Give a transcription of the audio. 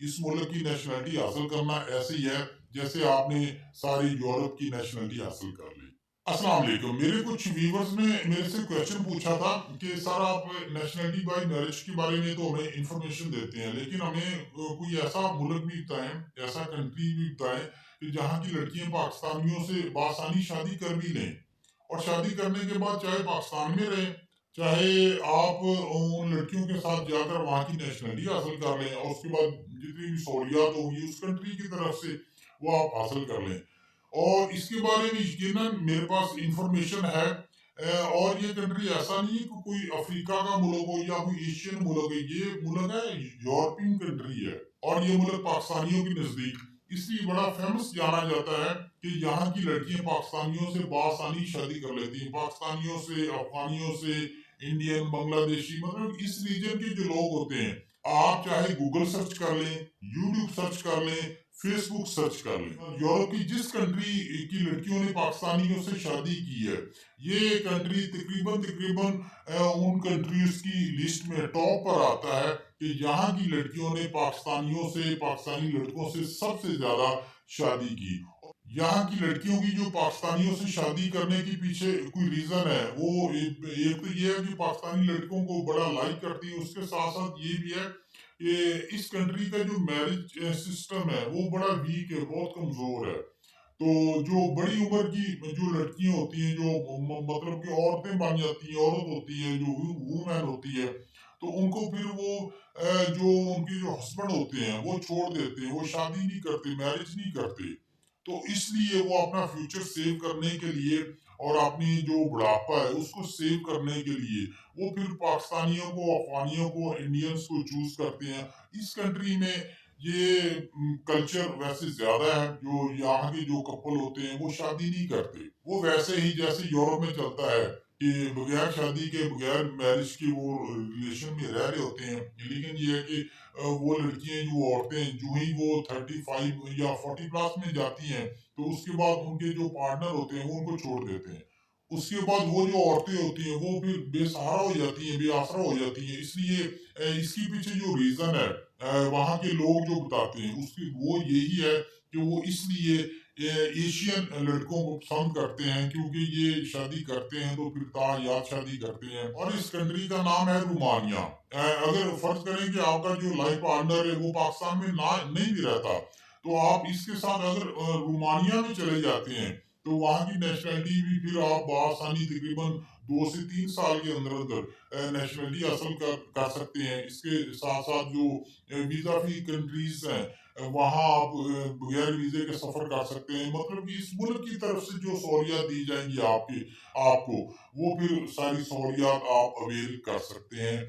اس ملک کی نیشنلٹی حاصل کرنا ایسے ہی ہے جیسے آپ نے ساری یورپ کی نیشنلٹی حاصل کر لی۔ السلام علیکم، میرے کچھ ویورز نے میرے سے کویشچن پوچھا تھا کہ سر آپ نیشنلٹی بائی میرج کے بارے میں تو ہمیں انفارمیشن دیتے ہیں، لیکن ہمیں کوئی ایسا ملک بھی بتائیں، ایسا کنٹری بھی بتائیں کہ جہاں کی لڑکیاں پاکستانیوں سے بآسانی شادی کر بھی لیں، اور شادی کرنے کے بعد چاہے پاکستان میں رہیں، چاہے آپ ان لڑکیوں کے ساتھ جا کر وہاں کی نیشنلٹی حاصل کر لیں، اور اس کے بعد جتنی بھی سہولیات ہوں گی اس کنٹری کی طرف سے وہ آپ حاصل کر لیں۔ اور اس کے بارے میں یقیناً میرے پاس انفارمیشن ہے، اور یہ کنٹری ایسا نہیں ہے کہ کوئی افریقہ کا ملک ہو یا کوئی ایشین ملک ہے، یہ ملک ہے یورپین کنٹری ہے، اور یہ ملک پاکستانیوں کے نزدیک اس لیے بڑا فیمس جانا جاتا ہے کہ یہاں کی لڑکیاں پاکستانیوں سے بآسانی شادی کر لیتی ہیں، پاکستانیوں سے، افغانیوں سے، انڈین، بنگلہ دیشی، مطلب اس ریجن کے جو لوگ ہوتے ہیں، آپ چاہے گوگل سرچ کر لیں، یوٹیوب سرچ کر لیں، فیس بک سرچ کر لیں، یورپ کی جس کنٹری کی لڑکیوں نے پاکستانیوں سے شادی کی ہے، یہ کنٹری تقریباً ان کنٹریز کی لسٹ میں ٹاپ پر آتا ہے کہ یہاں کی لڑکیوں نے پاکستانیوں سے، پاکستانی لڑکوں سے سب سے زیادہ شادی کی۔ یہاں کی لڑکیوں کی جو پاکستانیوں سے شادی کرنے کے پیچھے کوئی ریزن ہے، وہ ایک تو یہ ہے کہ پاکستانی لڑکوں کو بڑا لائک کرتی ہے، اس کے ساتھ ساتھ یہ بھی ہے کہ اس کنٹری کا جو میرج سسٹم ہے وہ بڑا ویک ہے، بہت کمزور ہے۔ تو جو بڑی عمر کی جو لڑکیاں ہوتی ہیں، جو مطلب کہ عورتیں بن جاتی ہیں، عورت ہوتی ہے جو وومن ہوتی ہے، تو ان کو پھر وہ جو ان کے جو ہسبینڈ ہوتے ہیں وہ چھوڑ دیتے ہیں، وہ شادی نہیں کرتے، میرج نہیں کرتے، تو اس لیے وہ اپنا فیوچر سیو کرنے کے لیے اور اپنی جو بڑھاپا ہے اس کو سیو کرنے کے لیے وہ پھر پاکستانیوں کو، افغانیوں کو، انڈینز کو چوز کرتے ہیں۔ اس کنٹری میں یہ کلچر ویسے زیادہ ہے، جو یہاں کے جو کپل ہوتے ہیں وہ شادی نہیں کرتے، وہ ویسے ہی جیسے یورپ میں چلتا ہے کہ بغیر شادی کے، بغیر میرج کے وہ ریلیشن میں رہ رہے ہوتے ہیں، لیکن یہ ہے کہ وہ لڑکیاں، جو عورتیں جو ہی وہ 35 یا 40 پلس میں جاتی ہیں تو اس کے بعد ان کے جو پارٹنر ہوتے ہیں وہ ان کو چھوڑ دیتے ہیں۔ اس کے بعد وہ جو عورتیں ہوتی ہیں وہ پھر بے سہارا ہو جاتی ہیں، بے آسرا ہو جاتی ہیں، اس لیے اس کے پیچھے جو ریزن ہے وہاں کے لوگ جو بتاتے ہیں اس کی وہ یہی ہے کہ وہ اس لیے ایشین لڑکوں کو پسند کرتے ہیں، کیونکہ یہ شادی کرتے ہیں تو پھر تاحیات شادی کرتے ہیں۔ اور اس کنٹری کا نام ہے رومانیہ۔ اگر فرض کریں کہ آپ کا جو لائف پارٹنر ہے وہ پاکستان میں نہیں بھی رہتا، تو آپ اس کے ساتھ اگر رومانیہ میں چلے جاتے ہیں تو وہاں کی نیشنلٹی بھی پھر آپ بآسانی تقریباً 2 سے 3 سال کے اندر نیشنلٹی حاصل کر سکتے ہیں۔ اس کے ساتھ ساتھ جو ویزا فری کنٹریز ہیں وہاں آپ بغیر ویزے کے سفر کر سکتے ہیں، مطلب کہ اس ملک کی طرف سے جو سہولیات دی جائیں گی آپ کو وہ پھر ساری سہولیات آپ اویل کر سکتے ہیں۔